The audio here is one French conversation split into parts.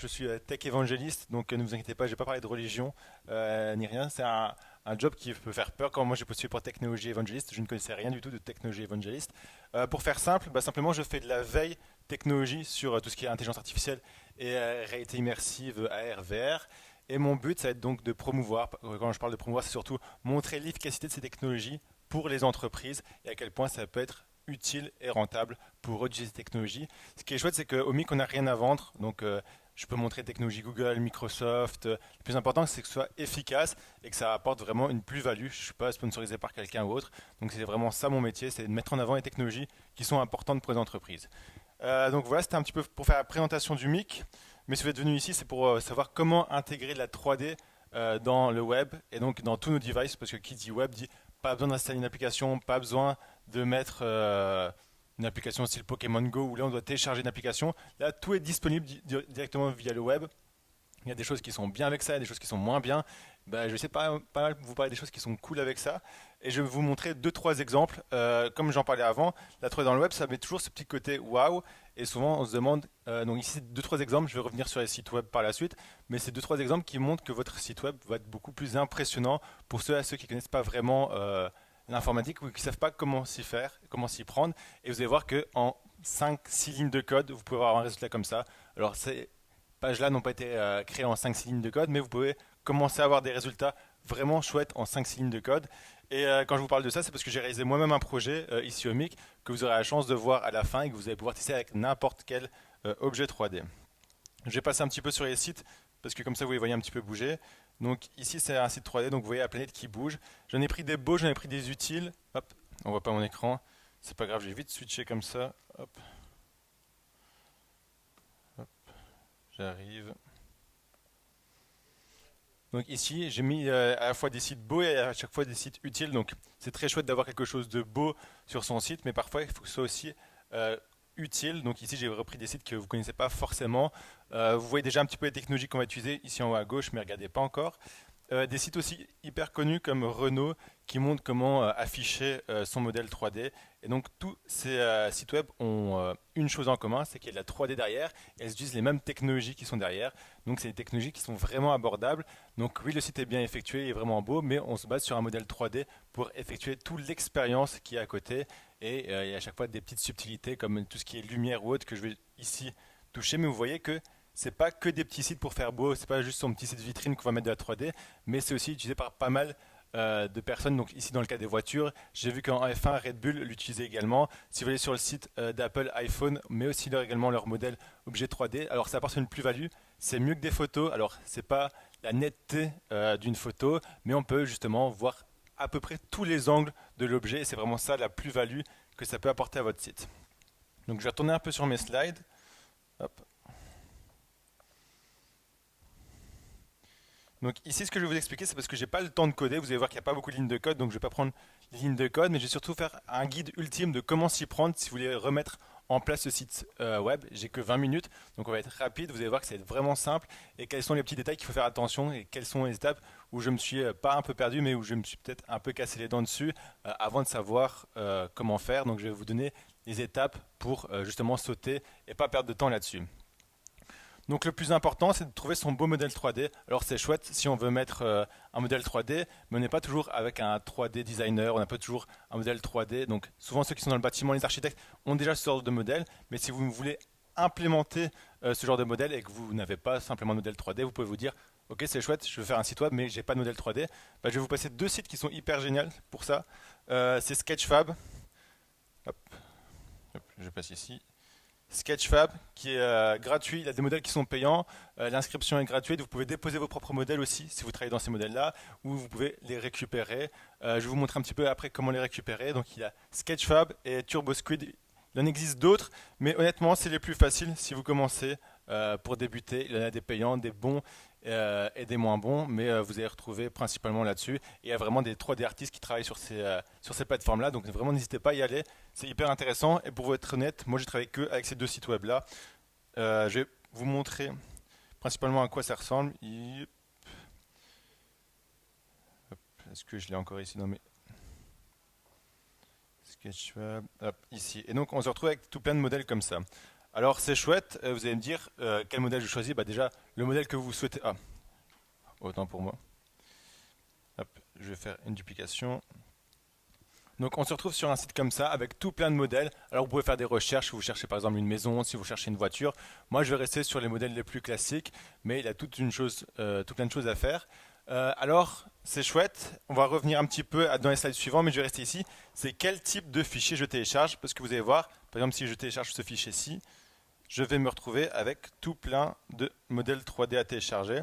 je suis tech évangéliste, donc ne vous inquiétez pas, je vais pas parler de religion ni rien. C'est un job qui peut faire peur. Quand moi j'ai postulé pour technologie évangéliste, je ne connaissais rien du tout de technologie évangéliste. Pour faire simple, simplement je fais de la veille technologie sur tout ce qui est intelligence artificielle et réalité immersive, AR, VR. Et mon but, ça va être donc de promouvoir, quand je parle de promouvoir, c'est surtout montrer l'efficacité de ces technologies pour les entreprises et à quel point ça peut être utile et rentable pour utiliser ces technologies. Ce qui est chouette, c'est qu'au MIC, on n'a rien à vendre. Donc, je peux montrer technologie Google, Microsoft. Le plus important, c'est que ce soit efficace et que ça apporte vraiment une plus-value. Je ne suis pas sponsorisé par quelqu'un ou autre. Donc, c'est vraiment ça mon métier, c'est de mettre en avant les technologies qui sont importantes pour les entreprises. Donc voilà, c'était un petit peu pour faire la présentation du MIC. Mais si vous êtes venu ici, c'est pour savoir comment intégrer de la 3D dans le web et donc dans tous nos devices. Parce que qui dit web dit pas besoin d'installer une application, pas besoin de mettre une application style Pokémon Go où là on doit télécharger une application. Là, tout est disponible directement via le web. Il y a des choses qui sont bien avec ça, il y a des choses qui sont moins bien. Je vais essayer de pas mal vous parler des choses qui sont cool avec ça. Et je vais vous montrer deux, trois exemples. Comme j'en parlais avant, la 3D dans le web, ça met toujours ce petit côté waouh. Et souvent, on se demande, donc ici, deux, trois exemples, je vais revenir sur les sites web par la suite, mais c'est deux, trois exemples qui montrent que votre site web va être beaucoup plus impressionnant pour ceux qui ne connaissent pas vraiment l'informatique ou qui ne savent pas comment s'y faire, comment s'y prendre. Et vous allez voir qu'en 5-6 lignes de code, vous pouvez avoir un résultat comme ça. Alors, ces pages-là n'ont pas été créées en 5-6 lignes de code, mais vous pouvez commencer à avoir des résultats vraiment chouettes en 5-6 lignes de code. Et quand je vous parle de ça, c'est parce que j'ai réalisé moi-même un projet ici au MIC que vous aurez la chance de voir à la fin et que vous allez pouvoir tester avec n'importe quel objet 3D. Je vais passer un petit peu sur les sites parce que comme ça vous les voyez un petit peu bouger. Donc ici c'est un site 3D, donc vous voyez la planète qui bouge. J'en ai pris des beaux, j'en ai pris des utiles. Hop, on voit pas mon écran. C'est pas grave, je vais vite switcher comme ça. Hop, hop, j'arrive. Donc ici, j'ai mis à la fois des sites beaux et à chaque fois des sites utiles. Donc c'est très chouette d'avoir quelque chose de beau sur son site, mais parfois il faut que ce soit aussi euh, utile. Donc ici, j'ai repris des sites que vous ne connaissez pas forcément. Vous voyez déjà un petit peu les technologies qu'on va utiliser ici en haut à gauche, mais regardez pas encore. Des sites aussi hyper connus comme Renault qui montrent comment afficher son modèle 3D. Et donc tous ces sites web ont une chose en commun, c'est qu'il y a de la 3D derrière et elles utilisent les mêmes technologies qui sont derrière. Donc c'est des technologies qui sont vraiment abordables. Donc oui, le site est bien effectué, il est vraiment beau, mais on se base sur un modèle 3D pour effectuer toute l'expérience qui est à côté. Et il y a à chaque fois des petites subtilités comme tout ce qui est lumière ou autre que je vais ici toucher. Mais vous voyez que c'est pas que des petits sites pour faire beau, c'est pas juste son petit site vitrine qu'on va mettre de la 3D, mais c'est aussi utilisé par pas mal de personnes. Donc ici dans le cas des voitures, j'ai vu qu'en F1 Red Bull l'utilisait également. Si vous allez sur le site d'Apple iPhone, mais aussi également leur modèle objet 3D, alors ça apporte une plus-value. C'est mieux que des photos. Alors c'est pas la netteté d'une photo, mais on peut justement voir à peu près tous les angles de l'objet et c'est vraiment ça la plus-value que ça peut apporter à votre site. Donc je vais retourner un peu sur mes slides. Hop. Donc ici, ce que je vais vous expliquer, c'est parce que j'ai pas le temps de coder. Vous allez voir qu'il n'y a pas beaucoup de lignes de code, donc je vais pas prendre les lignes de code, mais je vais surtout faire un guide ultime de comment s'y prendre si vous voulez remettre en place ce site web. J'ai que 20 minutes, donc on va être rapide. Vous allez voir que c'est vraiment simple et quels sont les petits détails qu'il faut faire attention et quelles sont les étapes où je me suis pas un peu perdu, mais où je me suis peut-être un peu cassé les dents dessus avant de savoir comment faire. Donc je vais vous donner les étapes pour justement sauter et pas perdre de temps là-dessus. Donc le plus important, c'est de trouver son beau modèle 3D. Alors c'est chouette si on veut mettre un modèle 3D, mais on n'est pas toujours avec un 3D designer, on n'a pas toujours un modèle 3D. Donc souvent ceux qui sont dans le bâtiment, les architectes, ont déjà ce genre de modèle. Mais si vous voulez implémenter ce genre de modèle et que vous n'avez pas simplement de modèle 3D, vous pouvez vous dire, ok c'est chouette, je veux faire un site web, mais j'ai pas de modèle 3D. Je vais vous passer deux sites qui sont hyper géniaux pour ça. C'est Sketchfab. Hop, hop, je passe ici. Sketchfab qui est gratuit, il y a des modèles qui sont payants, l'inscription est gratuite, vous pouvez déposer vos propres modèles aussi si vous travaillez dans ces modèles-là, ou vous pouvez les récupérer. Je vais vous montrer un petit peu après comment les récupérer. Donc il y a Sketchfab et TurboSquid, il en existe d'autres, mais honnêtement c'est les plus faciles si vous commencez pour débuter. Il y en a des payants, des bons et des moins bons, mais vous allez retrouver principalement là-dessus. Et il y a vraiment des 3D artistes qui travaillent sur ces plateformes-là, donc vraiment n'hésitez pas à y aller, c'est hyper intéressant. Et pour vous être honnête, moi j'ai travaillé que avec ces deux sites web-là. Je vais vous montrer principalement à quoi ça ressemble. Est-ce que je l'ai encore ici dans mes Sketchfab, hop, ici. Et donc on se retrouve avec tout plein de modèles comme ça. Alors c'est chouette, vous allez me dire quel modèle je choisis. Bah déjà, le modèle que vous souhaitez. Ah, autant pour moi. Hop, je vais faire une duplication. Donc on se retrouve sur un site comme ça avec tout plein de modèles. Alors vous pouvez faire des recherches si vous cherchez par exemple une maison, si vous cherchez une voiture. Moi je vais rester sur les modèles les plus classiques, mais il y a tout plein de choses à faire. Alors c'est chouette, on va revenir un petit peu dans les slides suivants, mais je vais rester ici. C'est quel type de fichier je télécharge, parce que vous allez voir, par exemple si je télécharge ce fichier-ci, je vais me retrouver avec tout plein de modèles 3D à télécharger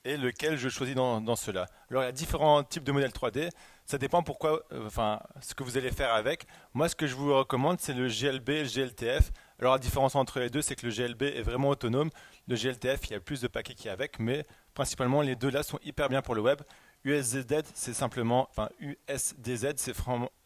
et lequel je choisis dans cela. Alors il y a différents types de modèles 3D, ça dépend ce que vous allez faire avec. Moi ce que je vous recommande c'est le GLB et le GLTF. Alors la différence entre les deux c'est que le GLB est vraiment autonome, le GLTF il y a plus de paquets qui est avec, mais principalement les deux là sont hyper bien pour le web. USDZ c'est simplement, USDZ c'est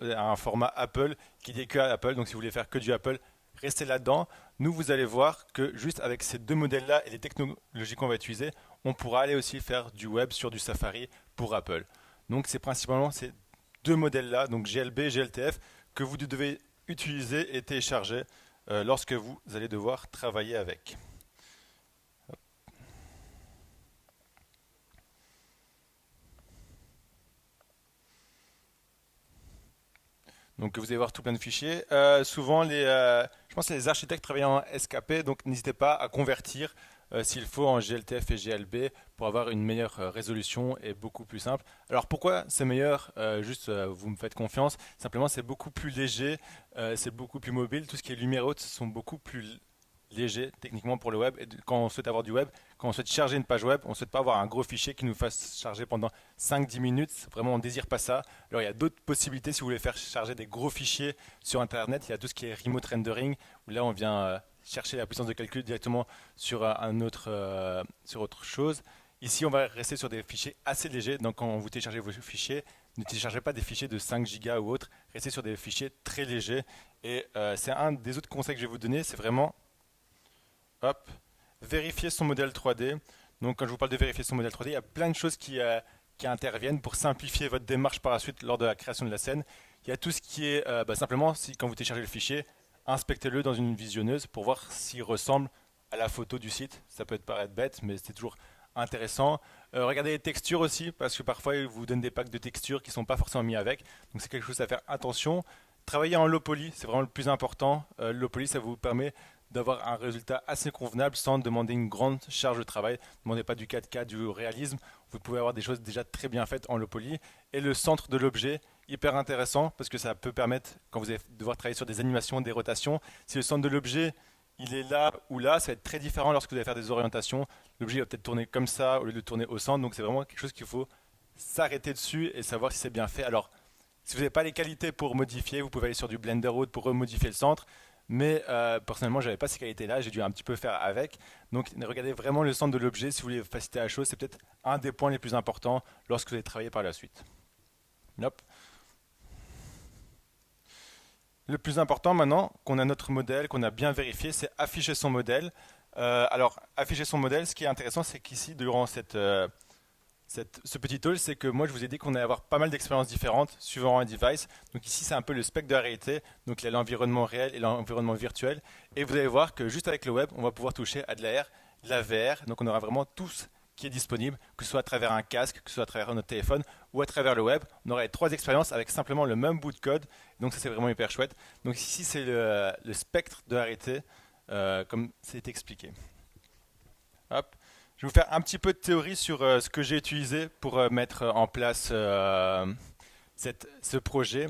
un format Apple qui dit que à Apple, donc si vous voulez faire que du Apple, restez là-dedans. Nous, vous allez voir que juste avec ces deux modèles-là et les technologies qu'on va utiliser, on pourra aller aussi faire du web sur du Safari pour Apple. Donc, c'est principalement ces deux modèles-là, donc GLB et GLTF, que vous devez utiliser et télécharger lorsque vous allez devoir travailler avec. Donc vous allez voir tout plein de fichiers. Souvent, je pense que les architectes travaillent en SKP, donc n'hésitez pas à convertir s'il faut en GLTF et GLB pour avoir une meilleure résolution et beaucoup plus simple. Alors pourquoi c'est meilleur? Vous me faites confiance. Simplement, c'est beaucoup plus léger, c'est beaucoup plus mobile. Tout ce qui est lumière haute sont beaucoup plus léger techniquement pour le web. Et quand on souhaite avoir du web, quand on souhaite charger une page web, on ne souhaite pas avoir un gros fichier qui nous fasse charger pendant 5-10 minutes. Vraiment, on ne désire pas ça. Alors, il y a d'autres possibilités si vous voulez faire charger des gros fichiers sur Internet. Il y a tout ce qui est remote rendering, où là, on vient chercher la puissance de calcul directement sur sur autre chose. Ici, on va rester sur des fichiers assez légers. Donc, quand vous téléchargez vos fichiers, ne téléchargez pas des fichiers de 5 Go ou autres. Restez sur des fichiers très légers. Et c'est un des autres conseils que je vais vous donner. C'est vraiment vérifier son modèle 3D. Donc quand je vous parle de vérifier son modèle 3D, il y a plein de choses qui interviennent pour simplifier votre démarche par la suite lors de la création de la scène. Il y a tout ce qui est simplement, quand vous téléchargez le fichier, inspectez-le dans une visionneuse pour voir s'il ressemble à la photo du site. Ça peut paraître bête, mais c'est toujours intéressant. Regardez les textures aussi, parce que parfois ils vous donnent des packs de textures qui ne sont pas forcément mis avec. Donc c'est quelque chose à faire attention. Travailler en low poly, c'est vraiment le plus important. Low poly, ça vous permet d'avoir un résultat assez convenable sans demander une grande charge de travail. Ne demandez pas du 4K, du réalisme. Vous pouvez avoir des choses déjà très bien faites en low poly. Et le centre de l'objet, hyper intéressant parce que ça peut permettre, quand vous allez devoir travailler sur des animations, des rotations, si le centre de l'objet il est là ou là, ça va être très différent lorsque vous allez faire des orientations. L'objet va peut-être tourner comme ça au lieu de tourner au centre. Donc c'est vraiment quelque chose qu'il faut s'arrêter dessus et savoir si c'est bien fait. Alors, si vous n'avez pas les qualités pour modifier, vous pouvez aller sur du Blender Road pour remodifier le centre. Mais personnellement, je n'avais pas ces qualités-là, j'ai dû un petit peu faire avec. Donc regardez vraiment le centre de l'objet, si vous voulez faciliter la chose, c'est peut-être un des points les plus importants lorsque vous allez travailler par la suite. Hop. Le plus important maintenant, qu'on a notre modèle, qu'on a bien vérifié, c'est afficher son modèle. Alors, afficher son modèle, ce qui est intéressant, c'est qu'ici, durant ce petit tool, c'est que moi je vous ai dit qu'on allait avoir pas mal d'expériences différentes suivant un device. Donc ici c'est un peu le spectre de la réalité, donc il y a l'environnement réel et l'environnement virtuel. Et vous allez voir que juste avec le web, on va pouvoir toucher à de la R, de la VR, donc on aura vraiment tout ce qui est disponible, que ce soit à travers un casque, que ce soit à travers notre téléphone ou à travers le web. On aura les trois expériences avec simplement le même bout de code, donc ça c'est vraiment hyper chouette. Donc ici c'est le spectre de la réalité, comme c'est expliqué. Hop. Je vais vous faire un petit peu de théorie sur ce que j'ai utilisé pour mettre en place ce projet.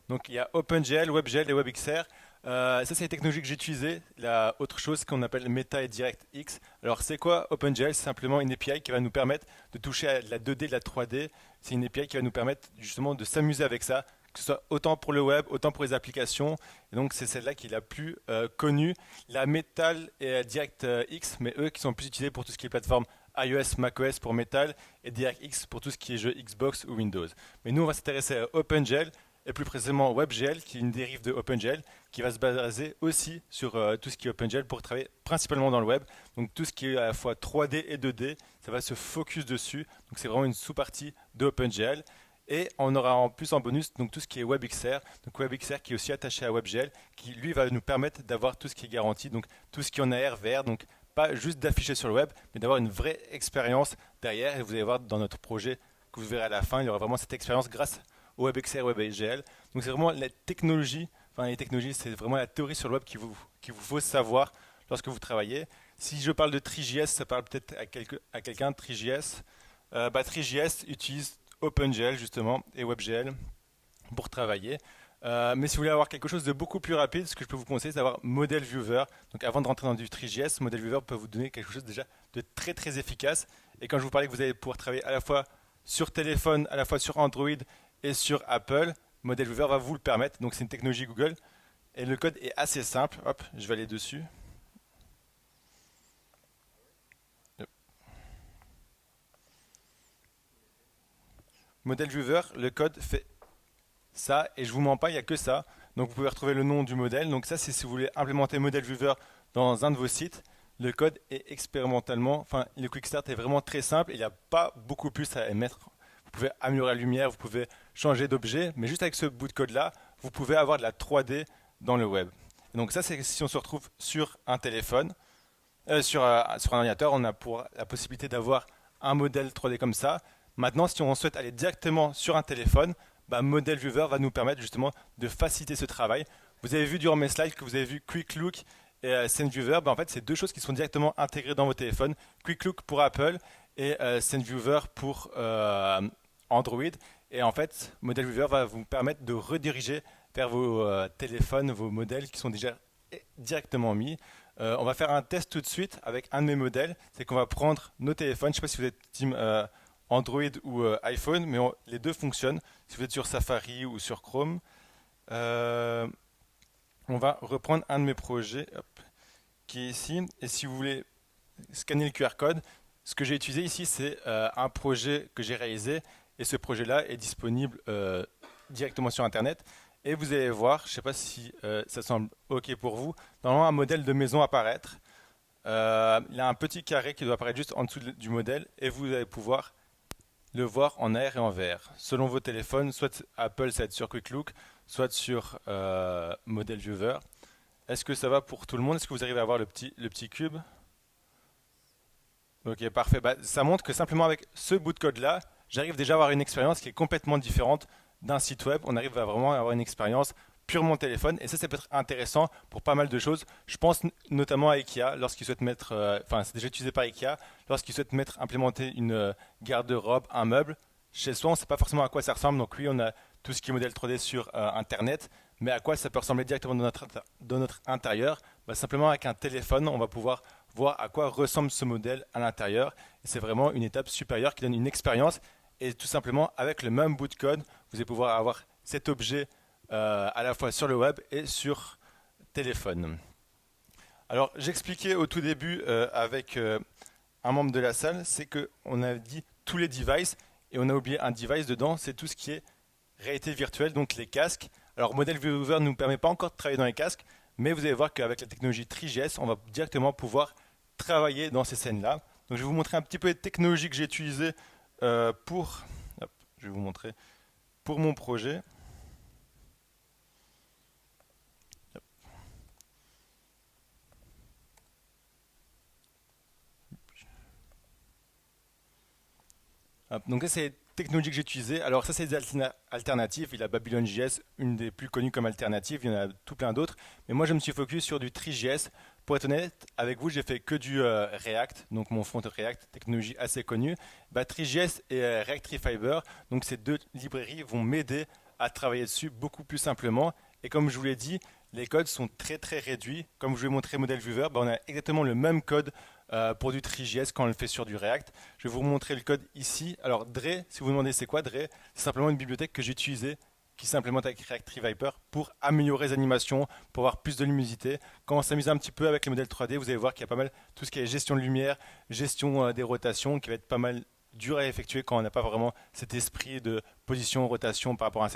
Donc il y a OpenGL, WebGL et WebXR. Ça c'est les technologies que j'ai utilisées. La autre chose qu'on appelle Meta et DirectX. Alors c'est quoi OpenGL? C'est simplement une API qui va nous permettre de toucher à de la 2D, de la 3D. C'est une API qui va nous permettre justement de s'amuser avec ça, que ce soit autant pour le web, autant pour les applications. Et donc c'est celle-là qui est la plus connue. La Metal et DirectX, mais eux qui sont plus utilisés pour tout ce qui est plateforme iOS, macOS pour Metal et DirectX pour tout ce qui est jeu Xbox ou Windows. Mais nous on va s'intéresser à OpenGL et plus précisément WebGL qui est une dérive de OpenGL qui va se baser aussi sur tout ce qui est OpenGL pour travailler principalement dans le web. Donc tout ce qui est à la fois 3D et 2D, ça va se focus dessus. Donc c'est vraiment une sous-partie de OpenGL. Et on aura en plus en bonus donc tout ce qui est WebXR, donc WebXR qui est aussi attaché à WebGL, qui lui va nous permettre d'avoir tout ce qui est garanti, donc tout ce qui est en AR, VR, donc pas juste d'afficher sur le web, mais d'avoir une vraie expérience derrière. Et vous allez voir dans notre projet que vous verrez à la fin, il y aura vraiment cette expérience grâce au WebXR et WebGL. Donc c'est vraiment la technologie, enfin les technologies, c'est vraiment la théorie sur le web qu'il vous faut savoir lorsque vous travaillez. Si je parle de TreeJS, ça parle peut-être à quelqu'un de TreeJS. TreeJS utilise OpenGL justement et WebGL pour travailler. Mais si vous voulez avoir quelque chose de beaucoup plus rapide, ce que je peux vous conseiller, c'est d'avoir Model Viewer. Donc avant de rentrer dans du TreeJS, Model Viewer peut vous donner quelque chose déjà de très très efficace. Et quand je vous parlais que vous allez pouvoir travailler à la fois sur téléphone, à la fois sur Android et sur Apple, Model Viewer va vous le permettre. Donc c'est une technologie Google. Et le code est assez simple. Hop, je vais aller dessus. Model Viewer, le code fait ça, et je vous mens pas, il n'y a que ça. Donc vous pouvez retrouver le nom du modèle. Donc ça, c'est si vous voulez implémenter Model Viewer dans un de vos sites. Le code est expérimentalement, enfin le Quick Start est vraiment très simple. Il n'y a pas beaucoup plus à émettre. Vous pouvez améliorer la lumière, vous pouvez changer d'objet, mais juste avec ce bout de code là, vous pouvez avoir de la 3D dans le web. Et donc ça, c'est si on se retrouve sur un téléphone, sur un ordinateur, on a pour la possibilité d'avoir un modèle 3D comme ça. Maintenant, si on souhaite aller directement sur un téléphone, Model Viewer va nous permettre justement de faciliter ce travail. Vous avez vu durant mes slides que vous avez vu Quick Look et SceneViewer. En fait, c'est deux choses qui sont directement intégrées dans vos téléphones. Quick Look pour Apple et SceneViewer pour Android. Et en fait, Model Viewer va vous permettre de rediriger vers vos téléphones, vos modèles qui sont déjà directement mis. On va faire un test tout de suite avec un de mes modèles. C'est qu'on va prendre nos téléphones. Je ne sais pas si vous êtes team Android ou iPhone, mais les deux fonctionnent. Si vous êtes sur Safari ou sur Chrome, euh, on va reprendre un de mes projets hop, qui est ici. Et si vous voulez scanner le QR code, ce que j'ai utilisé ici, c'est un projet que j'ai réalisé. Et ce projet-là est disponible directement sur Internet. Et vous allez voir, je ne sais pas si ça semble OK pour vous, normalement un modèle de maison apparaître. Il y a un petit carré qui doit apparaître juste en dessous du modèle et vous allez pouvoir le voir en AR et en VR. Selon vos téléphones, soit Apple, ça va être sur Quick Look, soit sur Model Viewer. Est-ce que ça va pour tout le monde? Est-ce que vous arrivez à voir le petit cube? Ok, parfait. Ça montre que simplement avec ce bout de code-là, j'arrive déjà à avoir une expérience qui est complètement différente d'un site web. On arrive à vraiment avoir une expérience purement téléphone. Et ça peut être intéressant pour pas mal de choses. Je pense notamment à IKEA, lorsqu'ils souhaitent mettre, enfin, c'est déjà utilisé par IKEA, lorsqu'ils souhaitent mettre, implémenter une garde-robe, un meuble. Chez soi, on ne sait pas forcément à quoi ça ressemble. Donc, oui, on a tout ce qui est modèle 3D sur Internet. Mais à quoi ça peut ressembler directement dans notre intérieur? Simplement avec un téléphone, on va pouvoir voir à quoi ressemble ce modèle à l'intérieur. Et c'est vraiment une étape supérieure qui donne une expérience. Et tout simplement, avec le même bout de code, vous allez pouvoir avoir cet objet à la fois sur le web et sur téléphone. Alors, j'expliquais au tout début avec un membre de la salle, c'est qu'on a dit tous les devices et on a oublié un device dedans, c'est tout ce qui est réalité virtuelle, donc les casques. Alors, Model Viewer ne nous permet pas encore de travailler dans les casques, mais vous allez voir qu'avec la technologie TreeJS, on va directement pouvoir travailler dans ces scènes-là. Donc, je vais vous montrer un petit peu les technologies que j'ai utilisées pour, hop, je vais vous montrer, pour mon projet. Donc ça, c'est les technologies que j'ai utilisées. Alors ça, c'est des alternatives. Il y a Babylon.js, une des plus connues comme alternative. Il y en a tout plein d'autres. Mais moi, je me suis focus sur du TreeJS. Pour être honnête avec vous, j'ai fait que du React, donc mon front React, technologie assez connue. TreeJS et React Refiber, donc ces deux librairies vont m'aider à travailler dessus beaucoup plus simplement. Et comme je vous l'ai dit, les codes sont très très réduits. Comme je vous ai montré Model Viewer, on a exactement le même code pour du TreeJS quand on le fait sur du React. Je vais vous montrer le code ici. Alors Dre, si vous vous demandez c'est quoi Dre, c'est simplement une bibliothèque que j'ai utilisée qui s'implémente avec React Reviper pour améliorer les animations, pour avoir plus de luminosité. Quand on s'amuse un petit peu avec les modèles 3D, vous allez voir qu'il y a pas mal tout ce qui est gestion de lumière, gestion des rotations, qui va être pas mal dur à effectuer quand on n'a pas vraiment cet esprit de position, rotation par rapport à un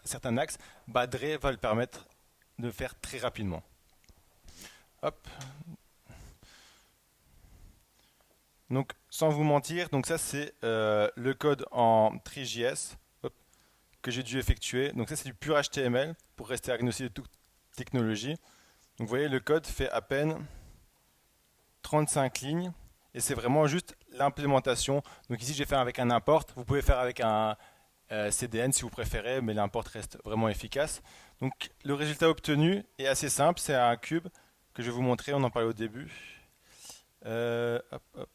certain axe. Dre va le permettre de faire très rapidement. Hop. Donc, sans vous mentir, donc ça c'est le code en TreeJS. que j'ai dû effectuer. Donc ça, c'est du pur HTML pour rester agnostique de toute technologie. Donc vous voyez, le code fait à peine 35 lignes et c'est vraiment juste l'implémentation. Donc ici, j'ai fait avec un import. Vous pouvez faire avec un CDN si vous préférez, mais l'import reste vraiment efficace. Donc le résultat obtenu est assez simple. C'est un cube que je vais vous montrer. On en parlait au début. Hop, hop.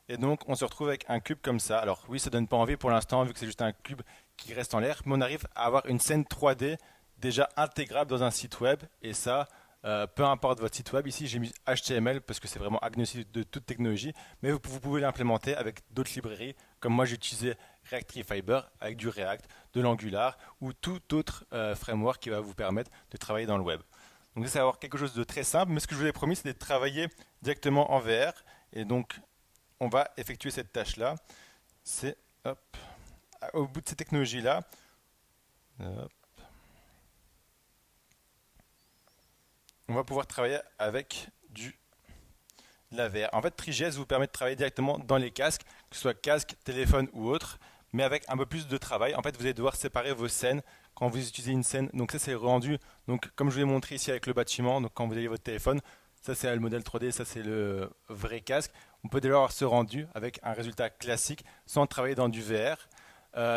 Et donc on se retrouve avec un cube comme ça. Alors oui, ça donne pas envie pour l'instant vu que c'est juste un cube qui reste en l'air, mais on arrive à avoir une scène 3D déjà intégrable dans un site web. Et ça, peu importe votre site web, ici j'ai mis HTML parce que c'est vraiment agnostique de toute technologie, mais vous pouvez l'implémenter avec d'autres librairies, comme moi j'ai utilisé React Fiber avec du React, de l'Angular ou tout autre framework qui va vous permettre de travailler dans le web. Donc ça va avoir quelque chose de très simple, mais ce que je vous ai promis c'est de travailler directement en VR, et donc on va effectuer cette tâche-là. C'est au bout de ces technologies-là, on va pouvoir travailler avec de la VR. En fait, Three.js vous permet de travailler directement dans les casques, que ce soit casque, téléphone ou autre, mais avec un peu plus de travail. En fait, vous allez devoir séparer vos scènes quand vous utilisez une scène. Donc ça, c'est rendu. Donc comme je vous l'ai montré ici avec le bâtiment, donc quand vous avez votre téléphone, ça c'est le modèle 3D, ça c'est le vrai casque. On peut déjà avoir ce rendu avec un résultat classique sans travailler dans du VR.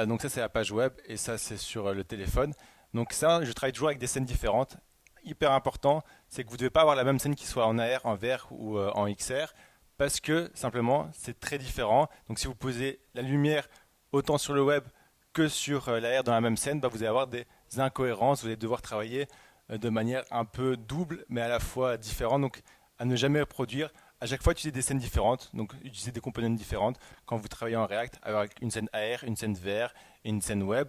Donc ça c'est la page web et ça c'est sur le téléphone. Donc ça, je travaille toujours avec des scènes différentes. Hyper important, c'est que vous ne devez pas avoir la même scène qui soit en AR, en VR ou en XR parce que simplement c'est très différent. Donc si vous posez la lumière autant sur le web que sur l'AR dans la même scène, bah, vous allez avoir des incohérences, vous allez devoir travailler de manière un peu double mais à la fois différente. Donc à ne jamais reproduire. À chaque fois, utiliser des scènes différentes, donc utiliser des composantes différentes quand vous travaillez en React avec une scène AR, une scène VR et une scène web.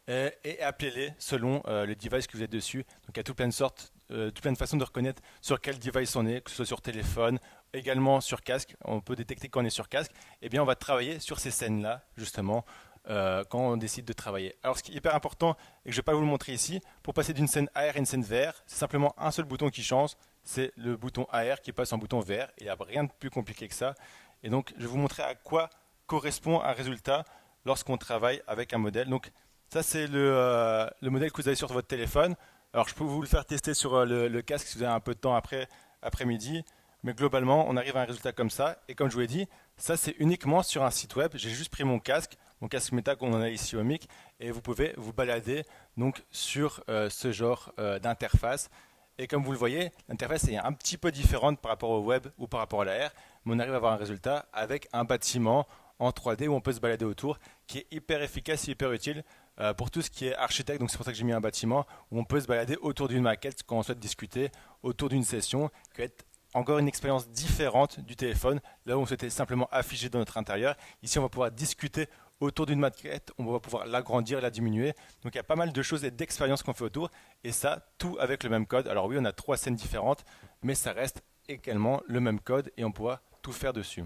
Et appelez-les selon le device que vous êtes dessus. Donc il y a tout plein de sortes, tout plein de façons de reconnaître sur quel device on est, que ce soit sur téléphone, également sur casque. On peut détecter quand on est sur casque. Et bien on va travailler sur ces scènes-là justement quand on décide de travailler. Alors ce qui est hyper important et que je ne vais pas vous le montrer ici, pour passer d'une scène AR à une scène VR, c'est simplement un seul bouton qui change. C'est le bouton AR qui passe en bouton VR. Il n'y a rien de plus compliqué que ça. Et donc je vais vous montrer à quoi correspond un résultat lorsqu'on travaille avec un modèle. Donc ça, c'est le modèle que vous avez sur votre téléphone. Alors, je peux vous le faire tester sur le casque si vous avez un peu de temps après-midi. Mais globalement, on arrive à un résultat comme ça. Et comme je vous l'ai dit, ça, c'est uniquement sur un site web. J'ai juste pris mon casque Meta qu'on en a ici au MIC. Et vous pouvez vous balader donc, sur ce genre d'interface. Et comme vous le voyez, l'interface est un petit peu différente par rapport au web ou par rapport à l'AR. Mais on arrive à avoir un résultat avec un bâtiment en 3D où on peut se balader autour, qui est hyper efficace et hyper utile pour tout ce qui est architecte. Donc c'est pour ça que j'ai mis un bâtiment où on peut se balader autour d'une maquette quand on souhaite discuter, autour d'une session, qui va être encore une expérience différente du téléphone, là où on souhaitait simplement afficher dans notre intérieur. Ici, on va pouvoir discuter autour d'une maquette, on va pouvoir l'agrandir, la diminuer. Donc il y a pas mal de choses et d'expériences qu'on fait autour, et ça, tout avec le même code. Alors oui, on a 3 scènes différentes, mais ça reste également le même code et on pourra tout faire dessus.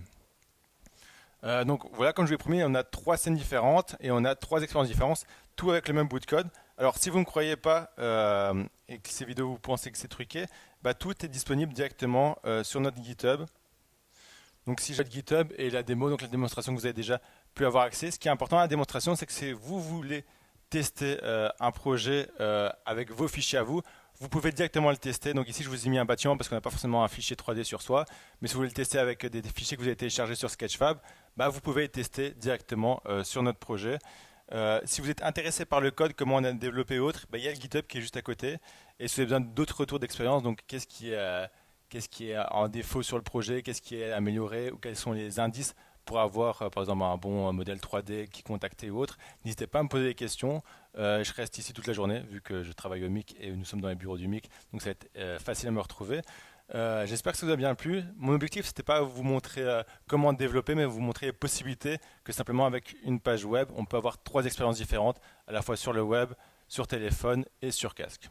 Donc voilà, comme je vous l'ai promis, on a 3 scènes différentes et on a 3 expériences différentes, tout avec le même bout de code. Alors si vous ne croyez pas et que ces vidéos vous pensez que c'est truqué, bah, tout est disponible directement sur notre GitHub. Donc si j'ai le GitHub et la démo, donc la démonstration que vous avez déjà pu avoir accès, ce qui est important à la démonstration, c'est que si vous voulez tester un projet avec vos fichiers à vous, vous pouvez directement le tester. Donc ici, je vous ai mis un bâtiment parce qu'on n'a pas forcément un fichier 3D sur soi. Mais si vous voulez le tester avec des fichiers que vous avez téléchargés sur Sketchfab, bah, vous pouvez le tester directement sur notre projet. Si vous êtes intéressé par le code, comment on a développé autre, bah, il y a le GitHub qui est juste à côté. Et si vous avez besoin d'autres retours d'expérience, donc qu'est-ce qui est en défaut sur le projet, qu'est-ce qui est amélioré ou quels sont les indices pour avoir par exemple un bon modèle 3D qui contacter ou autre, n'hésitez pas à me poser des questions. Je reste ici toute la journée vu que je travaille au MIC et nous sommes dans les bureaux du MIC, donc ça va être facile à me retrouver. J'espère que ça vous a bien plu. Mon objectif, c'était pas vous montrer comment développer, mais vous montrer les possibilités que simplement avec une page web, on peut avoir 3 expériences différentes, à la fois sur le web, sur téléphone et sur casque.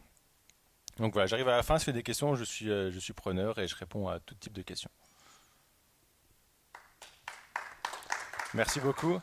Donc voilà, j'arrive à la fin. Si vous avez des questions, je suis preneur et je réponds à tout type de questions. Merci beaucoup.